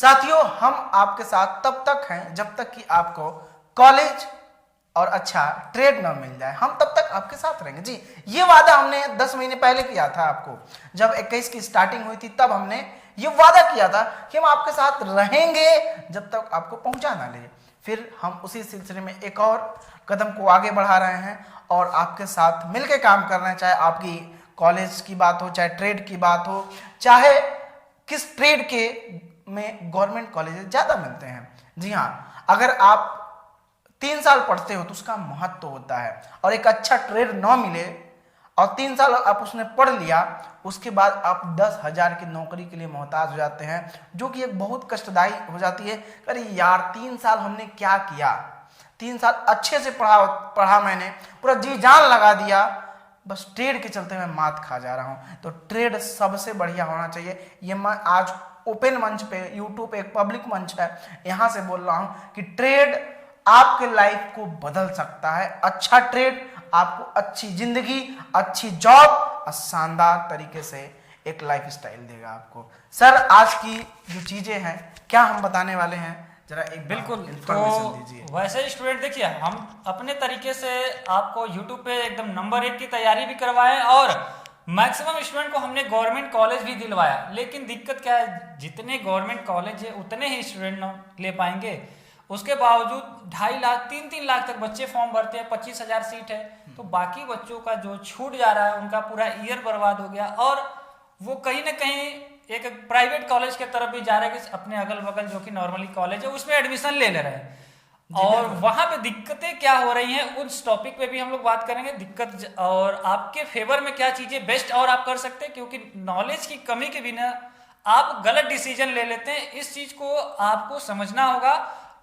साथियों, हम आपके साथ तब तक हैं जब तक कि आपको कॉलेज और अच्छा ट्रेड ना मिल जाए। हम तब तक आपके साथ रहेंगे जी। ये वादा हमने 10 महीने पहले किया था आपको, जब 21 की स्टार्टिंग हुई थी तब हमने ये वादा किया था कि हम आपके साथ रहेंगे जब तक आपको पहुंचा ना ले। फिर हम उसी सिलसिले में एक और कदम को आगे बढ़ा रहे हैं और आपके साथ मिलकर काम कर रहे हैं। चाहे आपकी कॉलेज की बात हो, चाहे ट्रेड की बात हो, चाहे किस ट्रेड के में गवर्नमेंट कॉलेजेस ज्यादा मिलते हैं। जी हाँ, अगर आप 3 साल पढ़ते हो तो उसका महत्व होता है, और एक अच्छा ट्रेड न मिले और 3 साल आप उसने पढ़ लिया, उसके बाद आप 10,000 की नौकरी के लिए मोहताज हो जाते हैं, जो कि एक बहुत कष्टदायी हो जाती है। अरे यार, 3 साल हमने क्या किया, 3 साल अच्छे से पढ़ा मैंने, पूरा जी जान लगा दिया, बस ट्रेड के चलते मैं मात खा जा रहा हूं। तो ट्रेड सबसे बढ़िया होना चाहिए। ये मैं आज ओपन मंच पे, यूट्यूब पे एक पब्लिक मंच है, यहां से बोल रहा हूं कि ट्रेड आपके लाइफ को बदल सकता है। अच्छा ट्रेड आपको अच्छी जिंदगी, अच्छी जॉब और शानदार तरीके से एक लाइफ स्टाइल देगा आपको। सर, आज की जो चीजें हैं, क्या हम बताने वाले हैं, जरा एक बिल्कुल इन्फॉर्मेशन दीजिए। वैसे स्टूडेंट देखिए, हम अपने तरीके से आपको यूट्यूब पे एकदम नंबर 1 की तैयारी भी करवाएं और मैक्सिमम स्टूडेंट को हमने गवर्नमेंट कॉलेज भी दिलवाया। लेकिन दिक्कत क्या है, जितने गवर्नमेंट कॉलेज है उतने ही स्टूडेंट ले पाएंगे। उसके बावजूद 2.5 लाख 3-3 लाख तक बच्चे फॉर्म भरते हैं, 25,000 सीट है, तो बाकी बच्चों का जो छूट जा रहा है, उनका पूरा ईयर बर्बाद हो गया और वो कहीं ना कहीं एक प्राइवेट कॉलेज के तरफ भी जा रहे हैं कि अपने अगल बगल जो कि नॉर्मली कॉलेज है उसमें एडमिशन ले रहे हैं। और वहां पे दिक्कतें क्या हो रही हैं, उस टॉपिक पे भी हम लोग बात करेंगे। दिक्कत और आपके फेवर में क्या चीजें बेस्ट और आप कर सकते हैं, क्योंकि नॉलेज की कमी के बिना आप गलत डिसीजन ले लेते हैं। इस चीज को आपको समझना होगा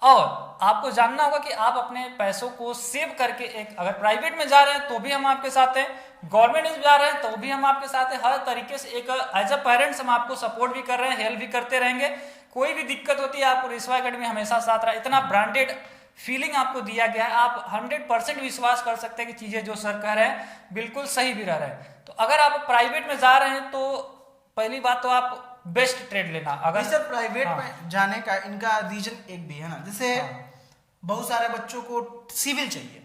और आपको जानना होगा कि आप अपने पैसों को सेव करके, एक अगर प्राइवेट में जा रहे हैं तो भी हम आपके साथ हैं, गवर्नमेंट में जा रहे हैं तो भी हम आपके साथ हैं। हर तरीके से एक एज अ पेरेंट्स हम आपको सपोर्ट भी कर रहे हैं, हेल्प भी करते रहेंगे। कोई भी दिक्कत होती है, आपको रिश्वा एकेडमी हमेशा साथ रहा। इतना ब्रांडेड फीलिंग आपको दिया गया है, आप 100% विश्वास कर सकते हैं कि चीजें जो सर कह रहे हैं बिल्कुल सही भी रह रहे हैं। तो अगर आप प्राइवेट में जा रहे हैं तो पहली बात तो आप बेस्ट ट्रेड लेना। अगर सर प्राइवेट में जाने का इनका रीजन एक भी है ना, जैसे बहुत सारे बच्चों को सिविल चाहिए।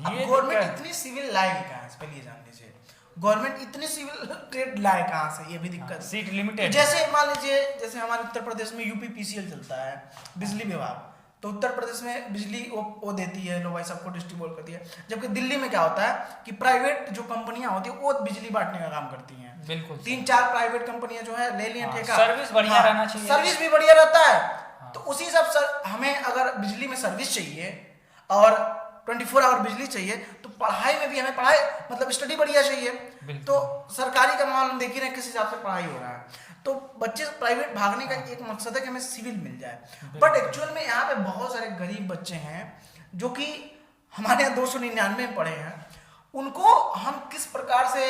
ये गवर्नमेंट इतनी सिविल लाएगी कहां से, पहले जान लीजिए। गवर्नमेंट इतनी सिविल ट्रेड लाए कहां से, ये भी दिक्कत। Seat limited. जैसे मान लीजिए, जैसे हमारे उत्तर प्रदेश में यूपीपीसीएल चलता है, बिजली विभाग, तो उत्तर प्रदेश में बिजली वो देती है, लो भाई सबको डिस्ट्रीब्यूट करती है। जबकि दिल्ली में क्या होता है कि प्राइवेट जो कंपनियां होती है वो बिजली बांटने का काम करती हैं। बिल्कुल 3-4 प्राइवेट कंपनियां जो है ले लिए ठेका। सर्विस बढ़िया रहना चाहिए, सर्विस भी बढ़िया रहता है। तो उसी हिसाब हमें अगर बिजली में सर्विस चाहिए और 24 आवर बिजली चाहिए, तो पढ़ाई में भी हमें पढ़ाई मतलब स्टडी बढ़िया चाहिए। तो सरकारी का मामला देख ही रहे किस हिसाब से पढ़ाई हो रहा है। तो बच्चे प्राइवेट भागने का एक मकसद है कि हमें सिविल मिल जाए, बट एक्चुअल में यहाँ पे बहुत सारे गरीब बच्चे हैं जो कि हमारे यहाँ 299 पढ़े हैं। उनको हम किस प्रकार से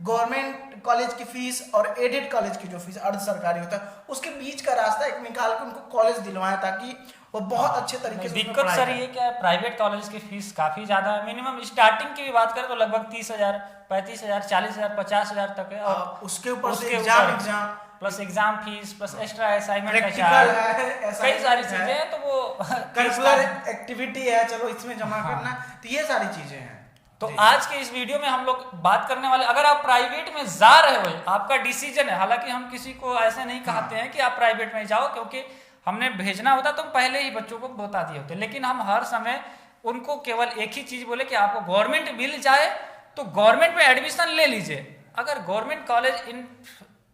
गवर्नमेंट कॉलेज की फीस और एडेड कॉलेज की जो फीस अर्ध सरकारी होता है, उसके बीच का रास्ता एक निकाल के उनको कॉलेज दिलवाएं, ताकि वो बहुत अच्छे तरीके से। दिक्कत सर ये क्या है, प्राइवेट कॉलेज की फीस काफी ज्यादा है। मिनिमम स्टार्टिंग की भी बात करें तो लगभग 30,000, 35,000, 40,000, 50,000 तक है। और उसके ऊपर से exam plus exam fees plus extra assignment कई सारी चीजें हैं। तो वो करिकुलर एक्टिविटी है, चलो इसमें जमा करना, तो ये सारी चीजें हैं। तो आज के इस वीडियो में हम लोग बात करने वाले, अगर आप प्राइवेट में जा रहे हो, आपका डिसीजन है। हालांकि हम किसी को ऐसे नहीं कहते हैं कि आप प्राइवेट में जाओ, क्योंकि हमने भेजना होता तो हम पहले ही बच्चों को बता दिए होते। लेकिन हम हर समय उनको केवल एक ही चीज बोले कि आपको गवर्नमेंट मिल जाए तो गवर्नमेंट में एडमिशन ले लीजिए। अगर गवर्नमेंट कॉलेज इन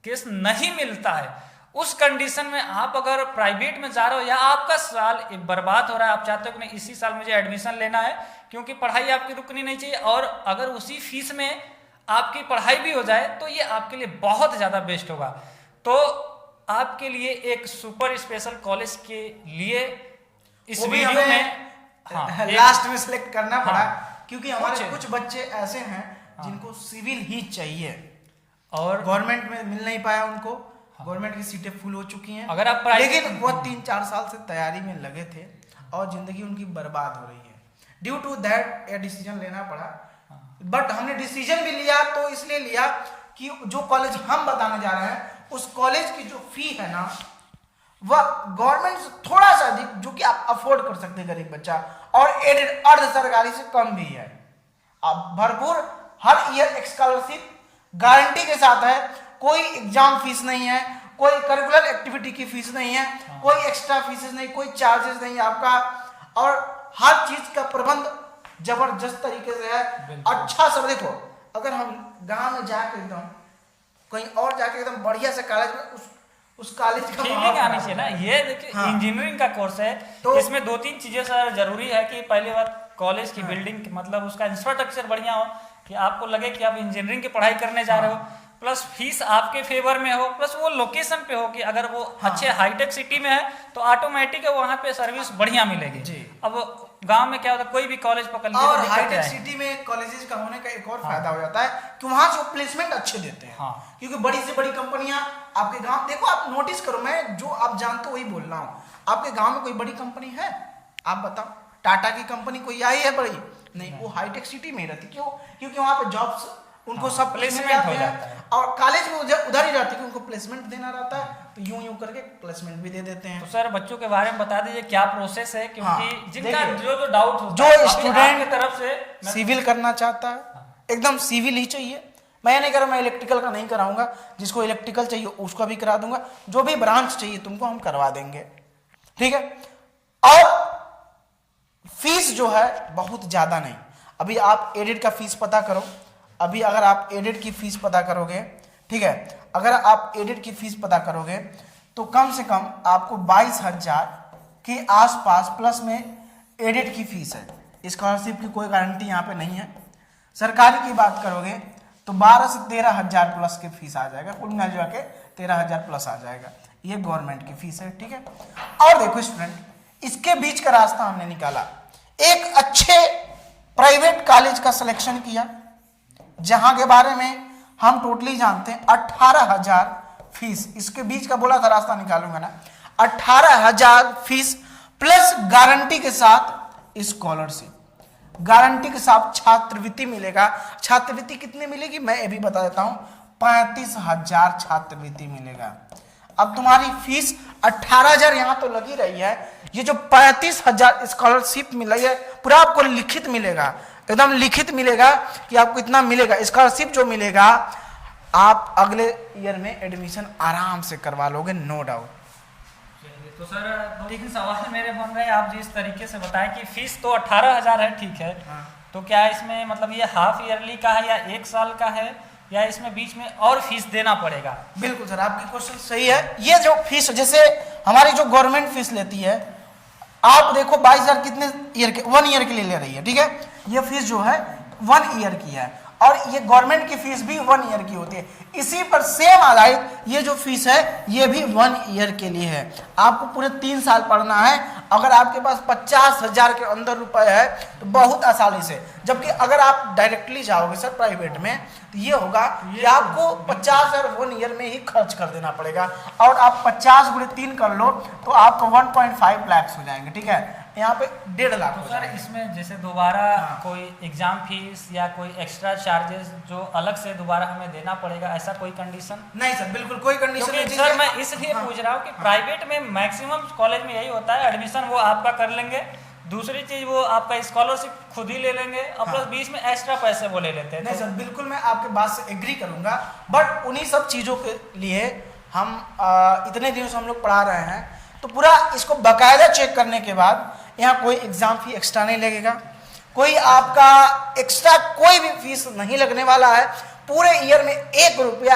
केस नहीं मिलता है, उस कंडीशन में आप अगर प्राइवेट में जा रहे हो या आपका साल एक बर्बाद हो रहा है, आप चाहते हो कि नहीं इसी साल मुझे एडमिशन लेना है, क्योंकि पढ़ाई आपकी रुकनी नहीं चाहिए, और अगर उसी फीस में आपकी पढ़ाई भी हो जाए तो ये आपके लिए बहुत ज्यादा बेस्ट होगा। तो आपके लिए एक सुपर स्पेशल कॉलेज के लिए इस वीडियो में लास्ट में सिलेक्ट करना पड़ा, क्योंकि हमारे कुछ बच्चे ऐसे हैं जिनको सिविल ही चाहिए और गवर्नमेंट में मिल नहीं पाया उनको। गवर्नमेंट की सीटें फुल हो चुकी हैं, अगर आप लेकिन वो 3-4 साल से तैयारी में लगे थे और जिंदगी उनकी बर्बाद हो रही है। ड्यू टू दैट ये डिसीजन लेना पड़ा। बट हमने डिसीजन भी लिया तो इसलिए लिया कि जो कॉलेज हम बताने जा रहे हैं उस कॉलेज की जो फी है ना, वह गवर्नमेंट से थोड़ा सा अधिक, जो कि आप अफोर्ड कर सकते हैं गरीब बच्चा, और एडेड अर्ध सरकारी से कम भी है। अब भरपूर हर ईयर स्कॉलरशिप गारंटी के साथ है, कोई एग्जाम फीस नहीं है, कोई करिकुलर एक्टिविटी की फीस नहीं है, कोई एक्स्ट्रा फीसेस नहीं, कोई चार्जेस नहीं आपका, और हर चीज का प्रबंध जबरदस्त तरीके से है। अच्छा सब देखो, अगर हम गांव में जाके एकदम कहीं और जाके एकदम बढ़िया से कॉलेज में उस कॉलेज का फीलिंग आनी चाहिए ना। ये देखिए इंजीनियरिंग का कोर्स है, तो इसमें 2-3 चीजें सर जरूरी है कि पहली बात कॉलेज की बिल्डिंग मतलब उसका इंफ्रास्ट्रक्चर बढ़िया हो, कि आपको लगे कि आप इंजीनियरिंग की पढ़ाई करने जा रहे हो, प्लस फीस आपके फेवर में हो, प्लस वो लोकेशन पे हो कि अगर वो अच्छे हाईटेक सिटी में है तो ऑटोमेटिक है वहाँ पे सर्विस बढ़िया मिलेगी। अब गांव में क्या होता है, कोई भी कॉलेज पकड़ लीजिए, और हाईटेक सिटी में कॉलेजेस का होने का एक और फायदा हो जाता है कि वहां से प्लेसमेंट अच्छे देते हैं। क्योंकि बड़ी से बड़ी कंपनियां आपके गांव, देखो आप नोटिस करो, मैं जो आप जानते हो वही बोल रहा हूँ, आपके गांव में कोई बड़ी कंपनी है आप बताओ, टाटा की कंपनी कोई आई है बड़ी? नहीं, वो हाईटेक सिटी में ही रहती। क्यों? क्योंकि वहां पे जॉब्स उनको सब प्लेसमेंट हो जाता है, और कॉलेज में उधर ही रहती है, उनको प्लेसमेंट देना रहता है, तो यूं करके प्लेसमेंट भी दे देते हैं। तो सर बच्चों के बारे में बता दीजिए क्या प्रोसेस है, क्योंकि जिनका जो जो डाउट होता है स्टूडेंट की तरफ से सिविल करना चाहता है, एकदम सिविल ही चाहिए। मैं नहीं कह रहा मैं इलेक्ट्रिकल का नहीं कराऊंगा, जिसको इलेक्ट्रिकल चाहिए उसको भी करा दूंगा, जो भी ब्रांच चाहिए तुमको हम करवा देंगे, ठीक है। और फीस जो है बहुत ज्यादा नहीं। अभी आप एडेड का फीस पता करो, अभी अगर आप एडेड की फीस पता करोगे, ठीक है, अगर आप एडेड की फीस पता करोगे तो कम से कम आपको 22,000 के आसपास प्लस में एडेड की फीस है। स्कॉलरशिप की कोई गारंटी यहाँ पे नहीं है। सरकारी की बात करोगे तो 12 से 13,000 प्लस की फीस आ जाएगा, कुल मिला जुला के 13,000 प्लस आ जाएगा, ये गवर्नमेंट की फीस है, ठीक है। और देखो स्टूडेंट, इसके बीच का रास्ता हमने निकाला, एक अच्छे प्राइवेट कॉलेज का सिलेक्शन किया, जहां के बारे में हम टोटली जानते हैं 18,000 फीस, इसके बीच का बोला था रास्ता निकालूंगा ना, 18,000 फीस प्लस गारंटी के साथ स्कॉलरशिप, गारंटी के साथ छात्रवृत्ति मिलेगा। छात्रवृत्ति कितनी मिलेगी मैं ये भी बता देता हूं, 35,000 छात्रवृत्ति मिलेगा। अब तुम्हारी फीस 18,000 यहां तो लगी रही है, ये जो 35,000 स्कॉलरशिप मिल रही है पूरा आपको लिखित मिलेगा, एकदम लिखित मिलेगा कि आपको इतना मिलेगा। स्कॉलरशिप जो मिलेगा आप अगले ईयर में एडमिशन आराम से करवा लोगे, नो डाउट। तो सर 2-3 सवाल मेरे बन रहे हैं, आप जिस तरीके से बताएं कि फीस तो 18,000 है, ठीक है, तो क्या इसमें मतलब ये हाफ ईयरली का है या 1 साल का है, या इसमें बीच में और फीस देना पड़ेगा? बिल्कुल सर, आपकी क्वेश्चन सही है। ये जो फीस, जैसे हमारी जो गवर्नमेंट फीस लेती है, आप देखो 22,000 कितने ईयर के, 1 ईयर के लिए ले रही है, ठीक है। ये फीस जो है 1 ईयर की है, और ये गवर्नमेंट की फीस भी 1 ईयर की होती है। इसी पर सेम आधारित ये जो फीस है ये भी 1 ईयर के लिए है। आपको पूरे 3 साल पढ़ना है। अगर आपके पास 50,000 के अंदर रुपए है तो बहुत आसानी से, जबकि अगर आप डायरेक्टली जाओगे सर प्राइवेट में तो ये होगा कि आपको 50,000 1 ईयर में ही खर्च कर देना पड़ेगा, और आप 50 × 3 कर लो तो आपको 1.5 लाख हो जाएंगे, ठीक है। यहाँ पे 1.5 लाख। तो सर इसमें जैसे दोबारा कोई एग्जाम फीस या कोई एक्स्ट्रा चार्जेस जो अलग से दोबारा हमें देना पड़ेगा, ऐसा कोई कंडीशन? नहीं सर, बिल्कुल कोई कंडीशन नहीं। सर मैं इसलिए पूछ रहा हूँ कि प्राइवेट में मैक्सिमम कॉलेज में यही होता है, एडमिशन वो आपका कर लेंगे, दूसरी चीज वो आपका स्कॉलरशिप खुद ही ले लेंगे, और प्लस बीच में एक्स्ट्रा पैसे वो ले लेते हैं। नहीं सर, बिल्कुल मैं आपके बात से एग्री करूंगा, बट उन्हीं सब चीजों के लिए हम इतने दिनों से हम लोग पढ़ा रहे हैं, तो पूरा इसको बाकायदा चेक करने के बाद यहाँ कोई एग्जाम फी एक्स्ट्रा नहीं लगेगा, कोई आपका एक्स्ट्रा कोई भी फीस नहीं लगने वाला है, पूरे ईयर में 1 रुपया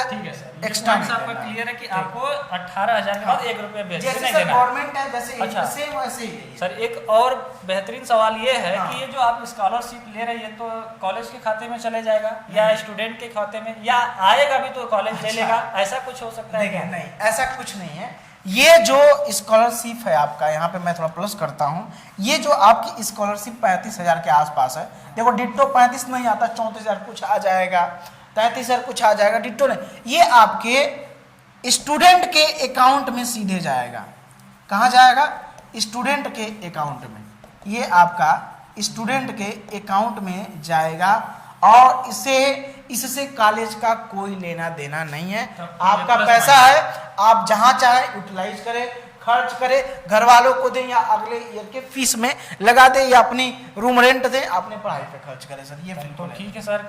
एक्स्ट्रा आपका क्लियर है कि आपको 18,000 के बाद 1 रुपया बेसिक जैसे नहीं सर देना। गवर्नमेंट है जैसे अच्छा। सेम वैसे ही। सर एक और बेहतरीन सवाल ये है कि ये जो आप स्कॉलरशिप ले रही है तो कॉलेज के खाते में चले जाएगा या स्टूडेंट के खाते में, या आएगा भी तो कॉलेज ले लेगा, ऐसा कुछ हो सकता है क्या? नहीं, ऐसा कुछ नहीं है। ये जो स्कॉलरशिप है आपका, यहाँ पे मैं थोड़ा प्लस करता हूँ, ये जो आपकी स्कॉलरशिप 35,000 के आसपास है, देखो डिट्टो 35 नहीं आता, 34,000 कुछ आ जाएगा, 33,000 कुछ आ जाएगा, डिट्टो नहीं, ये आपके स्टूडेंट के अकाउंट में सीधे जाएगा। कहाँ जाएगा? स्टूडेंट के अकाउंट में, ये आपका स्टूडेंट के अकाउंट में जाएगा, और इससे कॉलेज का कोई लेना देना नहीं है। आपका पैसा है, आप जहां चाहे यूटिलाइज करें, खर्च करे, घर वालों को दें या अगले ईयर के फीस में लगा दे या अपनी रूम रेंट दें, अपने पढ़ाई पे खर्च करें सर। ये तो बिल्कुल है। ठीक है सर।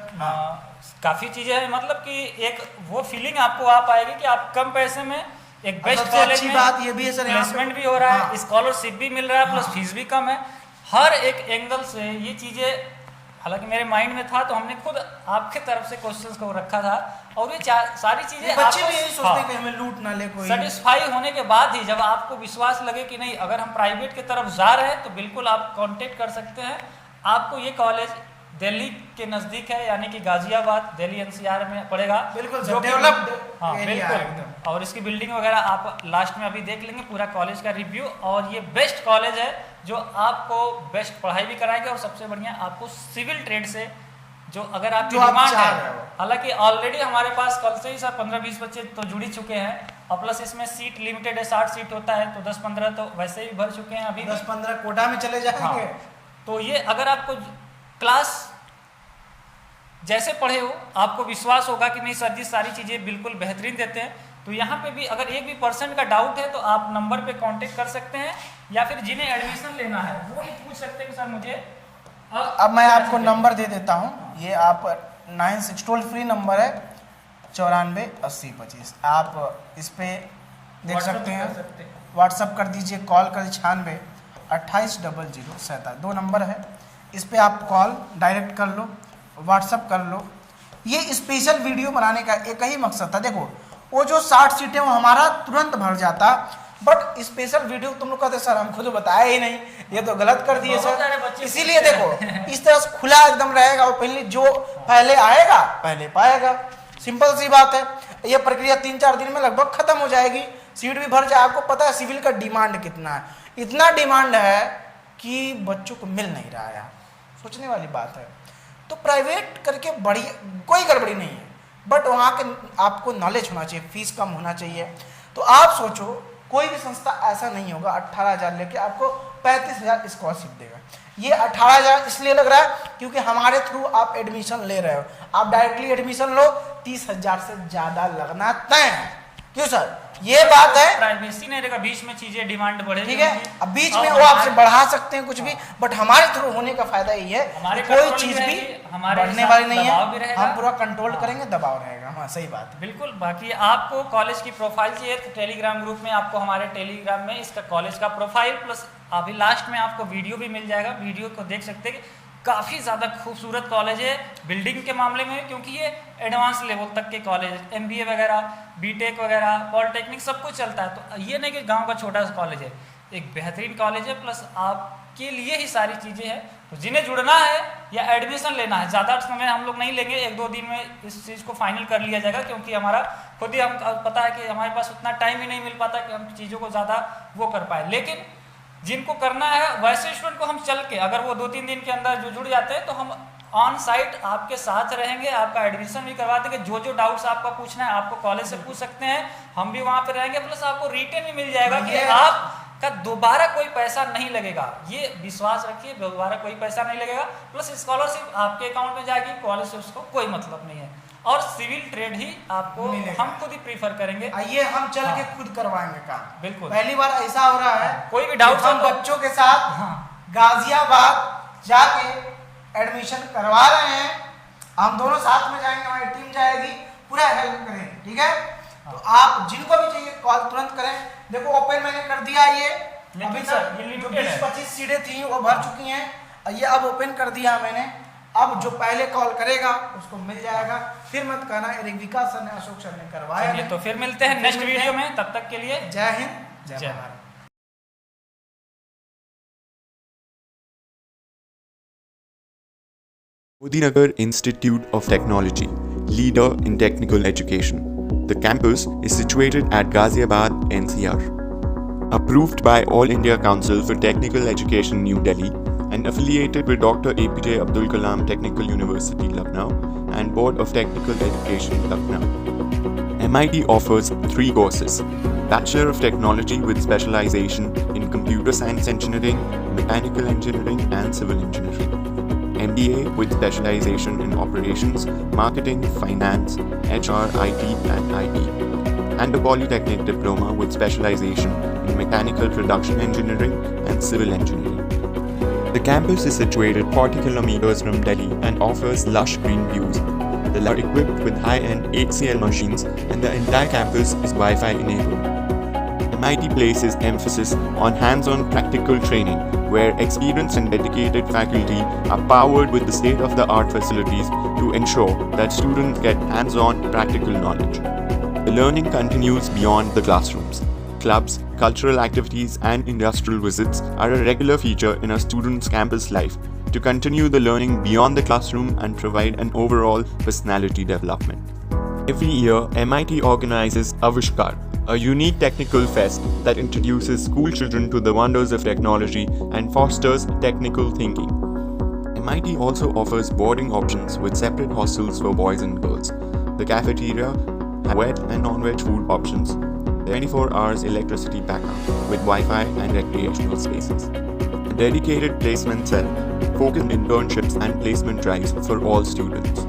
काफी चीजें हैं, मतलब कि एक वो फीलिंग आपको आ पाएगी कि आप कम पैसे में एक बेस्ट सबसे कॉलेज अच्छी में बात ये भी है सर, यहाँ पे- प्लेसमेंट भी हो रहा है, हाँ। स्कॉलरशिप भी मिल रहा है, प्लस फीस भी कम है। हर एक एंगल से ये चीजें, हालांकि मेरे माइंड में था तो हमने खुद आपके तरफ से क्वेश्चंस को रखा था, और ये सारी चीजें बच्चे भी यही सोचते हैं हाँ, कि हमें लूट ना ले कोई। सेटिस्फाई होने के बाद ही जब आपको विश्वास लगे कि नहीं, अगर हम प्राइवेट की तरफ जा रहे हैं तो बिल्कुल आप कांटेक्ट कर सकते हैं। आपको ये कॉलेज दिल्ली के नजदीक है, यानी कि गाजियाबाद, दिल्ली एनसीआर में पड़ेगा। बिल्कुल जो कि- डेवलप्ड हाँ एरिया है बिल्कुल। एकदम। और इसकी बिल्डिंग वगैरह आप लास्ट में अभी देख लेंगे, पूरा कॉलेज का रिव्यू। और ये बेस्ट कॉलेज है जो आपको बेस्ट पढ़ाई भी कराएगा, और सबसे बढ़िया आपको सिविल ट्रेड से जो अगर आपकी जो आप डिमांड चाह है, रहे हो। हालांकि ऑलरेडी हमारे पास कल से ही सर 15-20 बच्चे तो जुड़ ही चुके हैं, और प्लस इसमें सीट लिमिटेड है, 60 सीट होता है, तो 10-15 तो वैसे ही भर चुके हैं अभी भी। 10-15 कोटा में चले जाएंगे। हाँ, तो ये अगर आपको क्लास जैसे पढ़े हो, आपको विश्वास होगा कि नहीं सर जी सारी चीज़ें बिल्कुल बेहतरीन देते हैं, तो यहाँ पे भी अगर 1% का डाउट है तो आप नंबर पे कांटेक्ट कर सकते हैं, या फिर जिन्हें एडमिशन लेना है वो भी पूछ सकते हैं कि सर मुझे अब मैं आपको नंबर दे देता हूँ, ये आप 96 टोल फ्री नंबर है 948025। आप इस पे देख सकते हैं, व्हाट्सअप कर दीजिए, कॉल कर 96 28 00 दो नंबर है, इस पे आप कॉल डायरेक्ट कर लो, व्हाट्सअप कर लो। ये स्पेशल वीडियो बनाने का एक ही मकसद था। देखो वो जो 60 सीटें वो हमारा तुरंत भर जाता, बट स्पेशल वीडियो तुम लोग कहते सर हम खुद बताया ही नहीं, ये तो गलत कर दिए बहुत सारे सर। बच्चे इसीलिए देखो इस तरह से खुला एकदम रहेगा, और पहले जो पहले आएगा पहले पाएगा। सिंपल सी बात है, ये प्रक्रिया 3-4 दिन में लगभग खत्म हो जाएगी, सीट भी भर जाए। आपको पता है सिविल का डिमांड कितना है, इतना डिमांड है कि बच्चों को मिल नहीं रहा है, सोचने वाली बात है। तो प्राइवेट करके बड़ी कोई गड़बड़ी नहीं है, बट वहाँ के आपको नॉलेज होना चाहिए, फीस कम होना चाहिए। तो आप सोचो कोई भी संस्था ऐसा नहीं होगा 18,000 लेके आपको 35,000 स्कॉलरशिप देगा। ये 18,000 इसलिए लग रहा है क्योंकि हमारे थ्रू आप एडमिशन ले रहे हो, आप डायरेक्टली एडमिशन लो 30,000 से ज्यादा लगना तय है। क्यों सर, ये बात है। प्राइवेसी नहीं रहेगा, बीच में चीजें डिमांड बढ़ेगी, ठीक है, अब बीच में वो आपसे बढ़ा सकते हैं कुछ भी, बट हमारे थ्रू होने का फायदा यही है हमारे कि कोई कंट्रोल चीज में भी रहेगी, हमारे बढ़ने साथ वाली नहीं दबाव भी है, रहेगा। हम पूरा कंट्रोल हाँ। करेंगे, दबाव रहेगा। हाँ सही बात है। बिल्कुल। बाकी आपको कॉलेज की प्रोफाइल चाहिए तो टेलीग्राम ग्रुप में आपको हमारे टेलीग्राम में इसका कॉलेज का प्रोफाइल प्लस अभी लास्ट में आपको वीडियो भी मिल जाएगा, वीडियो को देख सकते हैं। काफ़ी ज़्यादा खूबसूरत कॉलेज है बिल्डिंग के मामले में, क्योंकि ये एडवांस लेवल तक के कॉलेज है, MBA वगैरह, BTech वगैरह, पॉलिटेक्निक सब कुछ चलता है। तो ये नहीं कि गांव का छोटा सा कॉलेज है, एक बेहतरीन कॉलेज है, प्लस आपके लिए ही सारी चीज़ें हैं। तो जिन्हें जुड़ना है या एडमिशन लेना है, ज़्यादा समय हम लोग नहीं लेंगे, 1-2 दिन में इस चीज़ को फाइनल कर लिया जाएगा, क्योंकि हमारा खुद ही हम पता है कि हमारे पास उतना टाइम ही नहीं मिल पाता कि हम चीज़ों को ज़्यादा वो कर पाए। लेकिन जिनको करना है वैसे स्टूडेंट को हम चल के, अगर वो 2-3 दिन के अंदर जो जुड़ जाते हैं तो हम ऑन साइट आपके साथ रहेंगे, आपका एडमिशन भी करवा देंगे। जो डाउट्स आपका पूछना है आपको कॉलेज से पूछ सकते हैं, हम भी वहाँ पे रहेंगे, प्लस आपको रिटर्न भी मिल जाएगा कि आपका दोबारा कोई पैसा नहीं लगेगा। ये विश्वास रखिए, दोबारा कोई पैसा नहीं लगेगा, प्लस स्कॉलरशिप आपके अकाउंट में जाएगी, कॉलेज से उसको कोई मतलब नहीं है। और सिविल ट्रेड ही आपको हम खुद ही प्रीफर करेंगे। आइए हम चल के खुद करवाएंगे काम। बिल्कुल, पहली बार ऐसा हो रहा है, कोई भी डाउट हम बच्चों के साथ गाजियाबाद जाके एडमिशन करवा रहे हैं, हम दोनों साथ में जाएंगे, हमारी टीम जाएगी, पूरा हेल्प करेंगे। ठीक है, तो आप जिनको भी चाहिए कॉल तुरंत करें। देखो ओपन मैंने कर दिया, ये अभी तक जो 20-25 सीटें थी वो भर चुकी हैं, ये अब ओपन कर दिया मैंने। अब जो पहले कॉल करेगा उसको मिल जाएगा, फिर मत कहना रिविका सर ने, अशोक सर ने करवाया। तो फिर मिलते हैं नेक्स्ट वीडियो में, तब तक के लिए जय हिंद, जय Bharat. Modinagar Institute of Technology, leader in technical education. The campus is situated at Ghaziabad, NCR. Approved by All India Council for Technical Education, New Delhi, and affiliated with Dr. APJ Abdul Kalam Technical University, Lucknow, and Board of Technical Education, Lucknow. MIT offers 3 courses: Bachelor of Technology with specialization in Computer Science Engineering, Mechanical Engineering, and Civil Engineering. MBA with specialization in Operations, Marketing, Finance, HR, IT, and IB. And a Polytechnic Diploma with specialization in mechanical production engineering and civil engineering. The campus is situated 40 kilometers from Delhi and offers lush green views. The lab are equipped with high-end HCL machines and the entire campus is Wi-Fi enabled. MIT places emphasis on hands-on practical training, where experienced and dedicated faculty are powered with the state-of-the-art facilities to ensure that students get hands-on practical knowledge. The learning continues beyond the classrooms. Clubs, cultural activities, and industrial visits are a regular feature in a student's campus life to continue the learning beyond the classroom and provide an overall personality development. Every year, MIT organizes Avishkar, a unique technical fest that introduces school children to the wonders of technology and fosters technical thinking. MIT also offers boarding options with separate hostels for boys and girls. The cafeteria has veg and non-veg food options. 24 hours electricity backup with Wi-Fi and recreational spaces. A dedicated placement cell, focused internships and placement drives for all students.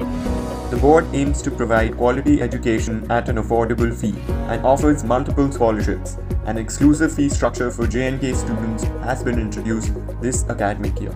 The board aims to provide quality education at an affordable fee and offers multiple scholarships. An exclusive fee structure for J&K students has been introduced this academic year.